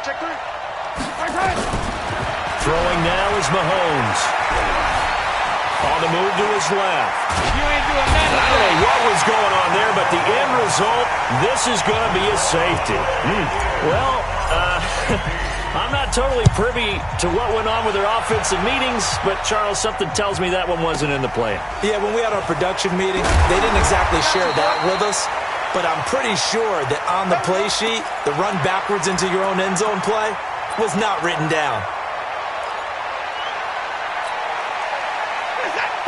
Check three. Throwing now is Mahomes. On the move to his left. You ain't doing nothing. I don't know what was going on there, but the end result, this is going to be a safety. Well, I'm not totally privy to what went on with their offensive meetings, but, Charles, something tells me that one wasn't in the plan. Yeah, when we had our production meeting, they didn't exactly share that with us. But I'm pretty sure that on the play sheet, the run backwards into your own end zone play was not written down.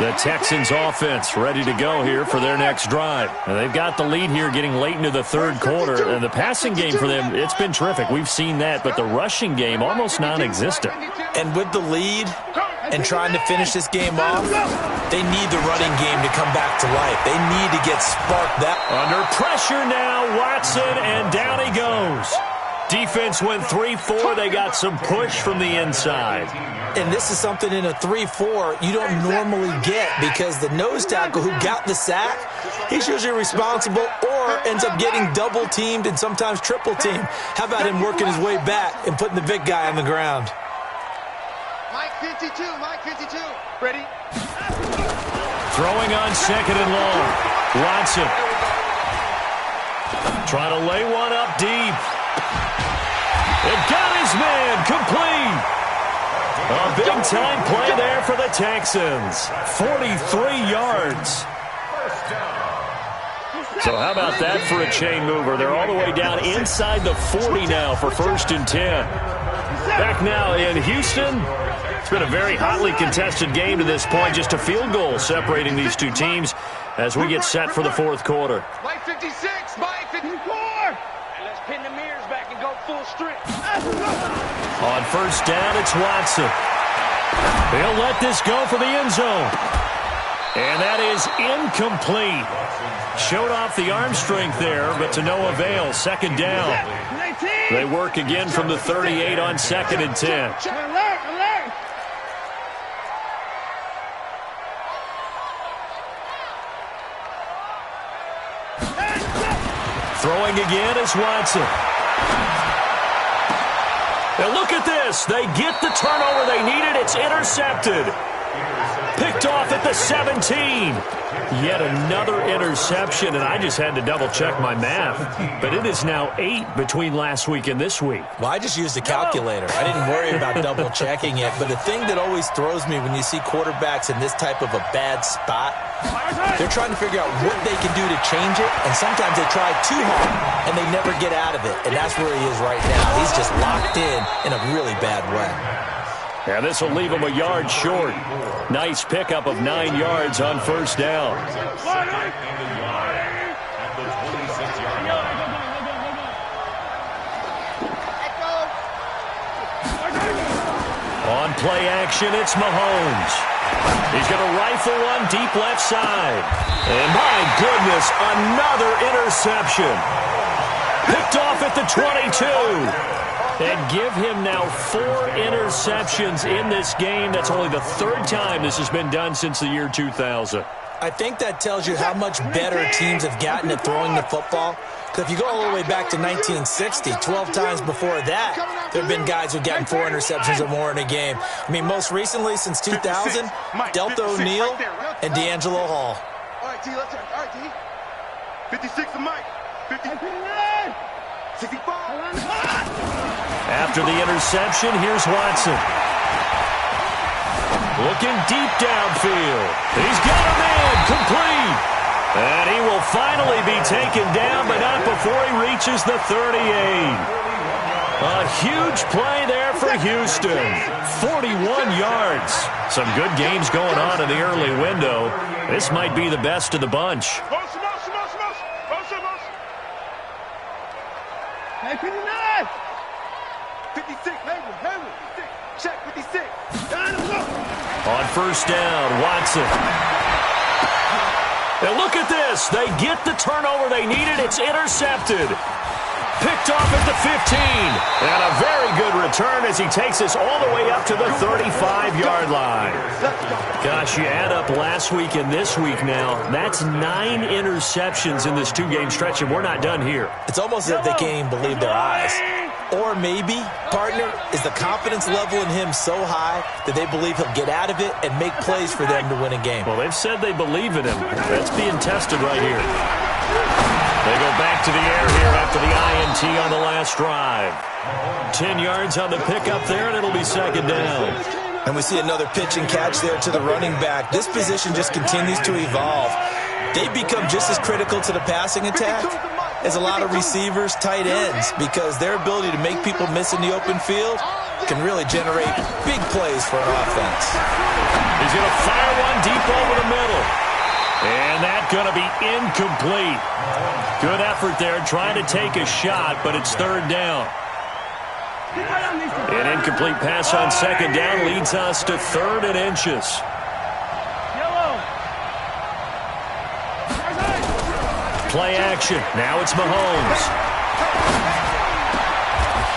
The Texans offense ready to go here for their next drive. And they've got the lead here getting late into the 3rd quarter. And the passing game for them, it's been terrific. We've seen that, but the rushing game almost non-existent. And with the lead and trying to finish this game off, they need the running game to come back to life. They need to get sparked. Under pressure now, Watson, and down he goes. Defense went 3-4. They got some push from the inside. And this is something in a 3-4 you don't normally get because the nose tackle who got the sack, he's usually responsible or ends up getting double-teamed and sometimes triple-teamed. How about him working his way back and putting the big guy on the ground? Mike 52, Mike 52. Ready? Throwing on second and long. Watson. Trying to lay one up deep. It got his man complete. A big-time play there for the Texans. 43 yards. So how about that for a chain mover? They're all the way down inside the 40 now for 1st and 10. Back now in Houston. It's been a very hotly contested game to this point. Just a field goal separating these two teams as we get set for the 4th quarter. Mike 56, Mike 54. And let's pin the mirrors back and go full strength. On 1st down, it's Watson. He'll let this go for the end zone. And that is incomplete. Showed off the arm strength there, but to no avail. 2nd down. They work again from the 38 on 2nd and 10. Alert! Throwing again is Watson. Now look at this. They get the turnover they needed. It's intercepted. Picked off at the 17. Yet another interception, and I just had to double-check my math. But it is now 8 between last week and this week. Well, I just used a calculator. I didn't worry about double-checking it. But the thing that always throws me when you see quarterbacks in this type of a bad spot, they're trying to figure out what they can do to change it, and sometimes they try too hard, and they never get out of it. And that's where he is right now. He's just locked in a really bad way. Yeah, this will leave him a yard short. Nice pickup of 9 yards on 1st down. On play action, it's Mahomes. He's going to rifle one deep left side. And my goodness, another interception. Picked off at the 22. And give him now 4 interceptions in this game. That's only the 3rd time this has been done since the year 2000. I think that tells you how much better teams have gotten at throwing the football. Because if you go all the way back to 1960, 12 times before that, there have been guys who've gotten 4 interceptions or more in a game. I mean, most recently, since 2000, Delta O'Neal and D'Angelo Hall. All right, T, let's turn. All right, T. 56 of Mike. 59. 65. After the interception, here's Watson. Looking deep downfield. He's got a man complete. And he will finally be taken down, but not before he reaches the 38. A huge play there for Houston. 41 yards. Some good games going on in the early window. This might be the best of the bunch. Hey, 59! 56, Hayward. Check 56. On 1st down, Watson. Now look at this. They get the turnover they needed. It's intercepted. Picked off at the 15. And a very good return as he takes us all the way up to the 35-yard line. Gosh, you add up last week and this week now. That's 9 interceptions in this 2-game stretch, and we're not done here. It's almost as if they can't even believe their eyes. Or maybe, partner, is the confidence level in him so high that they believe he'll get out of it and make plays for them to win a game. Well, they've said they believe in him. That's being tested right here. They go back to the air here after the INT on the last drive. 10 yards on the pickup there, and it'll be 2nd down. And we see another pitch and catch there to the running back. This position just continues to evolve. They become just as critical to the passing attack as a lot of receivers, tight ends, because their ability to make people miss in the open field can really generate big plays for an offense. He's going to fire one deep over the middle. And that's going to be incomplete. Good effort there trying to take a shot, but it's 3rd down. An incomplete pass on 2nd down leads us to 3rd and inches. Play action. Now it's Mahomes.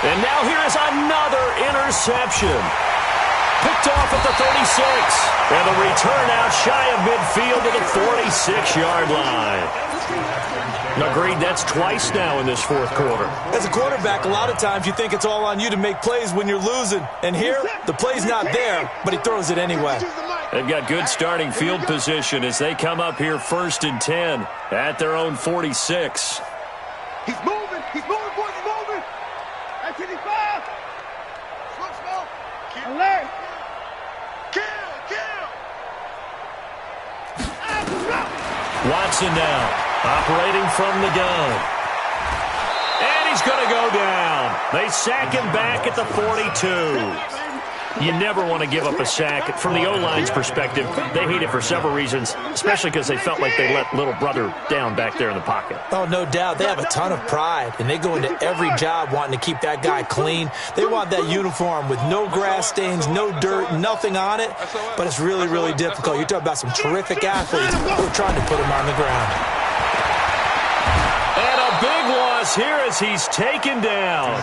And now here is another interception. Picked off at the 36. And the return out shy of midfield to the 46-yard line. Agreed, that's twice now in this fourth quarter. As a quarterback, a lot of times you think it's all on you to make plays when you're losing. And here, the play's not there, but he throws it anyway. They've got good starting field position as they come up here 1st and 10 at their own 46. He's moving, boys, he's moving. That's 85. Slow. Alert. Kill. Watson now, operating from the gun. And he's going to go down. They sack him back at the 42. You never want to give up a sack. From the O-line's perspective, they hate it for several reasons, especially because they felt like they let little brother down back there in the pocket. Oh, no doubt. They have a ton of pride, and they go into every job wanting to keep that guy clean. They want that uniform with no grass stains, no dirt, nothing on it, but it's really, really difficult. You're talking about some terrific athletes who are trying to put him on the ground. And a big loss here as he's taken down.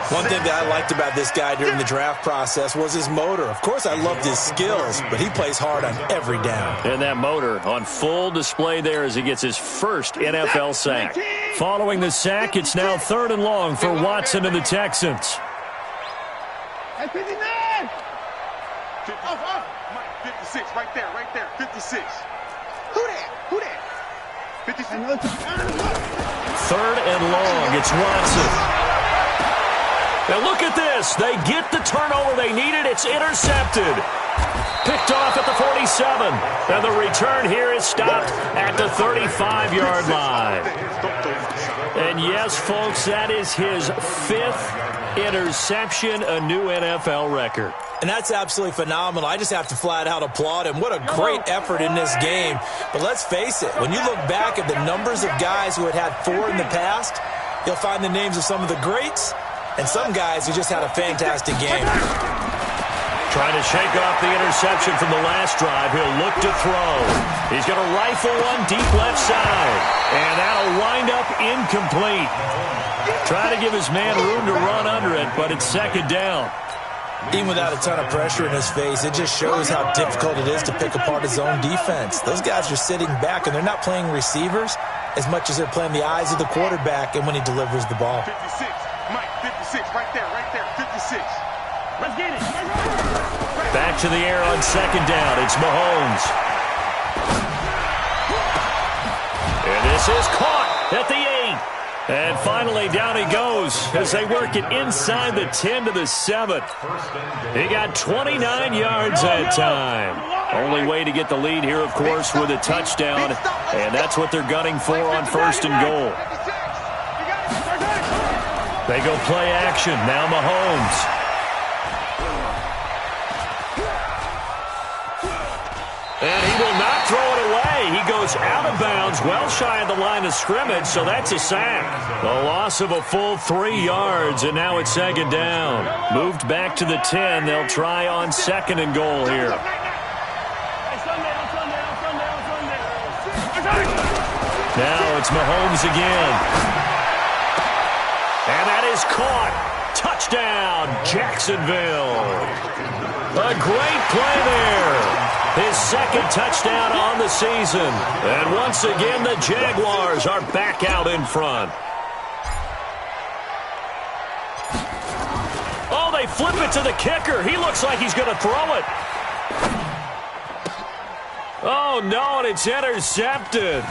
One thing that I liked about this guy during the draft process was his motor. Of course, I loved his skills, but he plays hard on every down. And that motor on full display there as he gets his first NFL sack. Following the sack, it's now 3rd and long for Watson and the Texans. Hey, 59. 56, right there, 56. Who that? 56. 3rd and long, it's Watson. Now look at this. They get the turnover they needed. It's intercepted. Picked off at the 47. And the return here is stopped at the 35-yard line. And yes, folks, that is his 5th interception, a new NFL record. And that's absolutely phenomenal. I just have to flat out applaud him. What a great effort in this game. But let's face it, when you look back at the numbers of guys who had 4 in the past, you'll find the names of some of the greats and some guys who just had a fantastic game. Trying to shake off the interception from the last drive. He'll look to throw. He's going to rifle one deep left side. And that'll wind up incomplete. Trying to give his man room to run under it, but it's 2nd down. Even without a ton of pressure in his face, it just shows how difficult it is to pick apart his own defense. Those guys are sitting back, and they're not playing receivers as much as they're playing the eyes of the quarterback and when he delivers the ball. 56, Mike, 56, right there, 56. Let's get it. Back to the air on 2nd down. It's Mahomes. And this is caught at the 8. And finally, down he goes as they work it inside the 10 to the 7. He got 29 yards that time. Only way to get the lead here, of course, with a touchdown. And that's what they're gunning for on 1st and goal. They go play action. Now Mahomes. And he will not throw it away. He goes out of bounds, well shy of the line of scrimmage, so that's a sack. A loss of a full 3 yards, and now it's 2nd down. Moved back to the 10. They'll try on 2nd and goal here. Now it's Mahomes again. And that is caught. Touchdown, Jacksonville. A great play there. His 2nd touchdown on the season. And once again, the Jaguars are back out in front. Oh, they flip it to the kicker. He looks like he's going to throw it. Oh, no, and it's intercepted.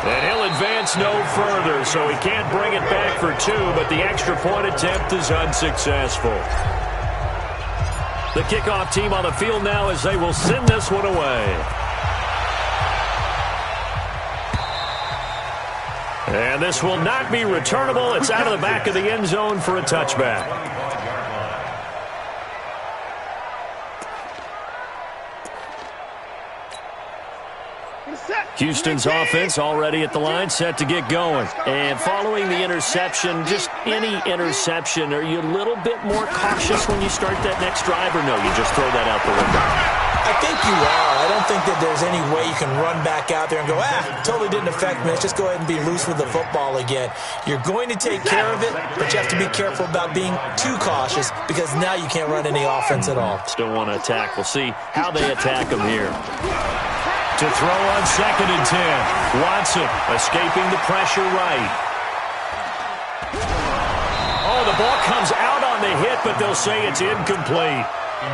And he'll advance no further, so he can't bring it back for 2, but the extra point attempt is unsuccessful. The kickoff team on the field now as they will send this one away. And this will not be returnable. It's out of the back of the end zone for a touchback. Houston's offense already at the line, set to get going. And following the interception, just any interception, are you a little bit more cautious when you start that next drive, or no, you just throw that out the window? I think you are. I don't think that there's any way you can run back out there and go, totally didn't affect me. Let's just go ahead and be loose with the football again. You're going to take care of it, but you have to be careful about being too cautious because now you can't run any offense at all. Still want to attack. We'll see how they attack him here. To throw on 2nd and 10. Watson escaping the pressure right. Oh, the ball comes out on the hit, but they'll say it's incomplete.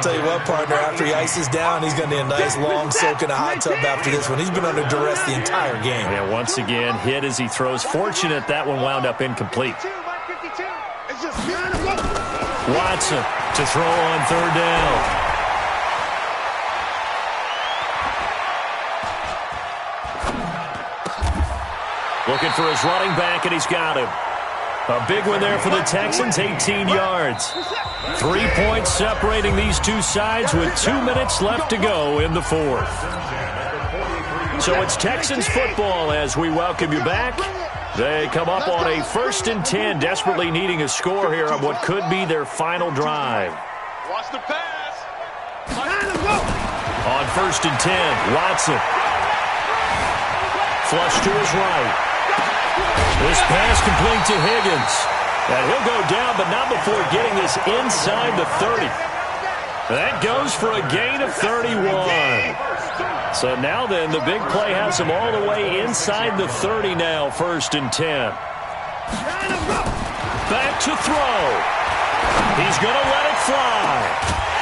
Tell you what, partner, after he ices down, he's going to need a nice long soak in a hot tub after this one. He's been under duress the entire game. Yeah, once again, hit as he throws. Fortunate that one wound up incomplete. Watson to throw on 3rd down. Looking for his running back, and he's got him. A big one there for the Texans, 18 yards. 3 points separating these two sides with 2 minutes left to go in the 4th. So it's Texans football as we welcome you back. They come up on a 1st and 10, desperately needing a score here on what could be their final drive. Watch the pass. On 1st and 10, Watson. Flush to his right. This pass complete to Higgins. And he'll go down, but not before getting this inside the 30. That goes for a gain of 31. So now then, the big play has him all the way inside the 30 now, 1st and 10. Back to throw. He's going to let it fly.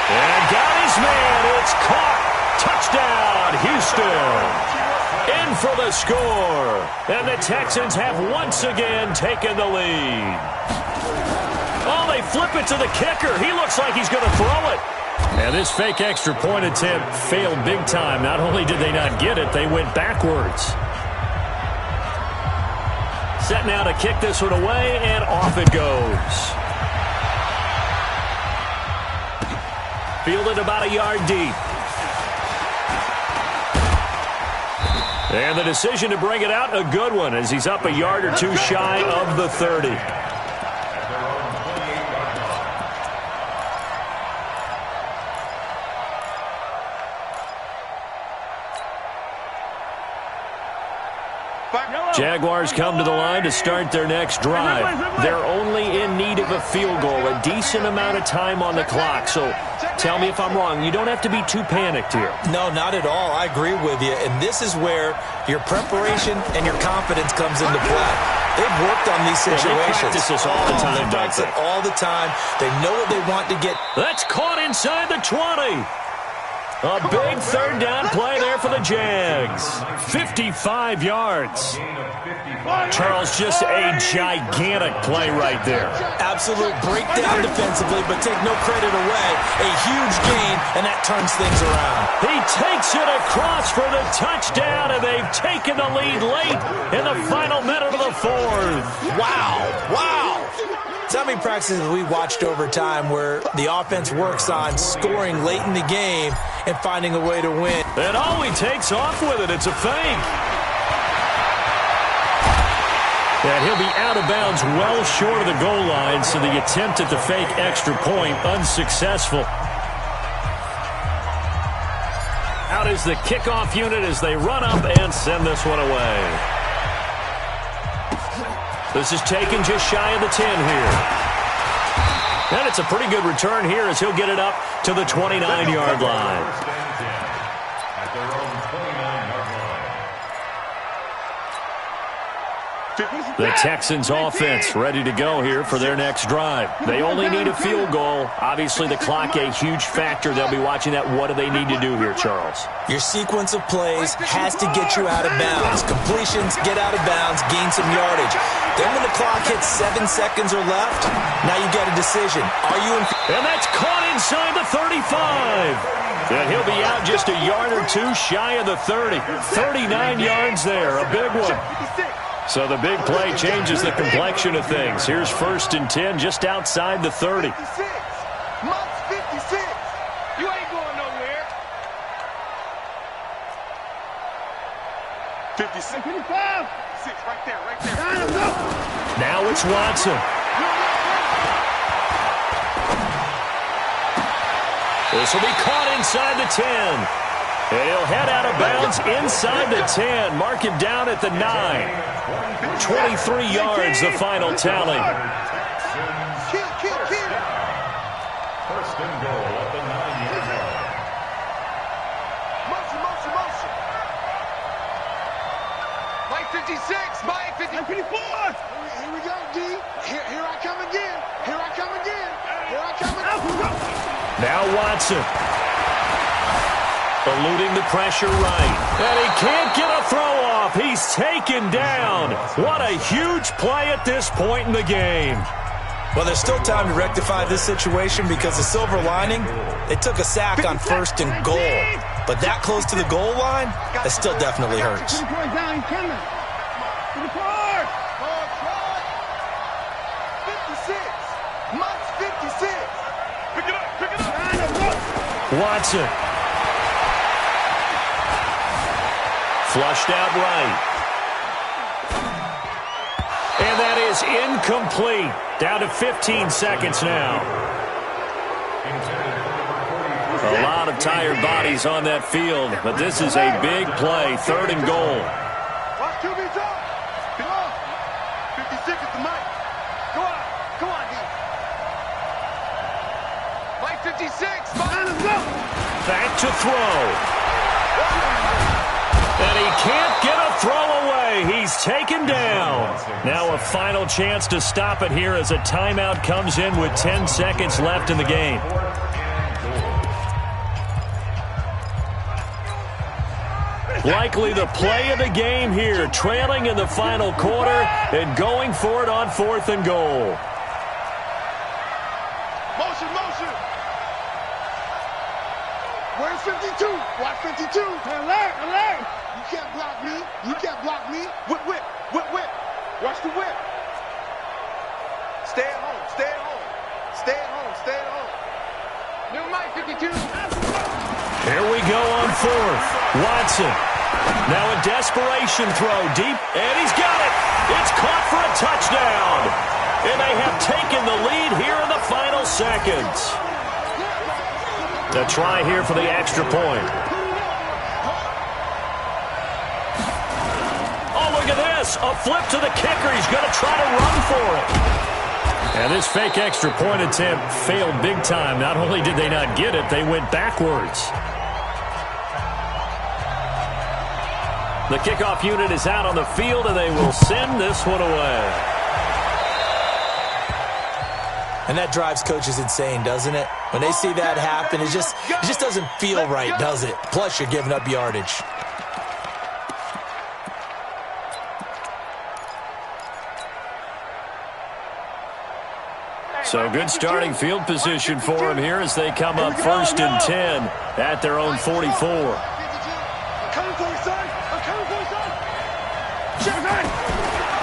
And got his man. It's caught. Touchdown, Houston. In for the score. And the Texans have once again taken the lead. Oh, they flip it to the kicker. He looks like he's going to throw it. And this fake extra point attempt failed big time. Not only did they not get it, they went backwards. Set now to kick this one away, and off it goes. Fielded about a yard deep. And the decision to bring it out, a good one, as he's up a yard or two shy of the 30. Jaguars come to the line to start their next drive. They're only in need of a field goal, a decent amount of time on the clock. So tell me if I'm wrong. You don't have to be too panicked here. No, not at all. I agree with you. And this is where your preparation and your confidence comes into play. They've worked on these situations. They practice this all the time. They practice it all the time. They know what they want to get. That's caught inside the 20. A big 3rd down play there for the Jags. 55 yards. Charles, just a gigantic play right there. Absolute breakdown defensively, but take no credit away. A huge gain, and that turns things around. He takes it across for the touchdown, and they've taken the lead late in the final minute of the 4th. Wow. Wow. So many practices we watched over time where the offense works on scoring late in the game and finding a way to win. And all he takes off with it, it's a fake. And he'll be out of bounds well short of the goal line, so the attempt at the fake extra point unsuccessful. Out is the kickoff unit as they run up and send this one away. This is taken just shy of the 10 here. And it's a pretty good return here as he'll get it up to the 29-yard line. The Texans offense ready to go here for their next drive. They only need a field goal. Obviously, the clock a huge factor. They'll be watching that. What do they need to do here, Charles? Your sequence of plays has to get you out of bounds. Completions, get out of bounds, gain some yardage. Then when the clock hits 7 seconds or left, now you get a decision. Are you in? And that's caught inside the 35. And he'll be out just a yard or two shy of the 30. 39 yards there, a big one. So the big play changes the complexion of things. Here's 1st and 10 just outside the 30. 56. Mott's 56. You ain't going nowhere. 56. 55. 6 right there, right there. Now it's Watson. This will be caught inside the 10. And he'll head out of bounds inside the 10. Mark him down at the 9. 23 yards, the final tally. First and goal at the 9-yard line. Motion. Mike 56, Mike 54. Here we go, D. Here I come again. Now Watson. Eluding the pressure right. And he can't get a throw off. He's taken down. What a huge play at this point in the game. Well, there's still time to rectify this situation because the silver lining, they took a sack on 1st and goal. But that close to the goal line, that still definitely hurts. 56. Mike's 56. Pick it up. Watson. Flushed out right. And that is incomplete. Down to 15 seconds now. A lot of tired bodies on that field, but this is a big play. 3rd and goal. Watch QB's up. 56 is the Mike. Go on, D. Mike 56. Back to throw. And he can't get a throw away. He's taken down. Now a final chance to stop it here as a timeout comes in with 10 seconds left in the game. Likely the play of the game here, trailing in the final quarter and going for it on 4th and goal. Motion. Where's 52? Watch 52. Alert. You can't block me. Whip. Watch the whip. Stay at home. New Mike 52. Here we go on 4th. Watson. Now a desperation throw deep, and he's got it. It's caught for a touchdown. And they have taken the lead here in the final seconds. The try here for the extra point. Oh, look at this. A flip to the kicker. He's going to try to run for it. And this fake extra point attempt failed big time. Not only did they not get it, they went backwards. The kickoff unit is out on the field, and they will send this one away. And that drives coaches insane, doesn't it? When they see that happen, it just doesn't feel right, does it? Plus, you're giving up yardage. So good starting field position for them here as they come up 1st and 10 at their own 44.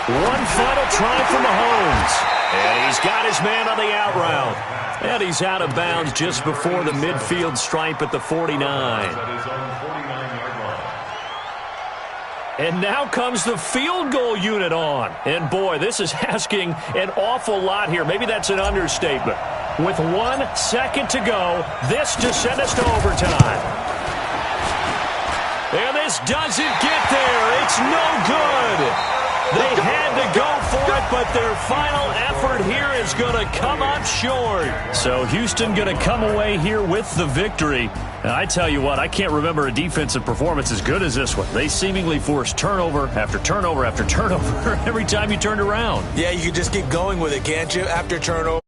One final try for Mahomes. And he's got his man on the out route. And he's out of bounds just before the midfield stripe at the 49. And now comes the field goal unit on. And boy, this is asking an awful lot here. Maybe that's an understatement. With 1 second to go, this to send us to overtime. And this doesn't get there. It's no good. They had to go for it, but their final effort here is going to come up short. So Houston going to come away here with the victory. And I tell you what, I can't remember a defensive performance as good as this one. They seemingly forced turnover after turnover after turnover every time you turned around. Yeah, you can just keep going with it, can't you? After turnover.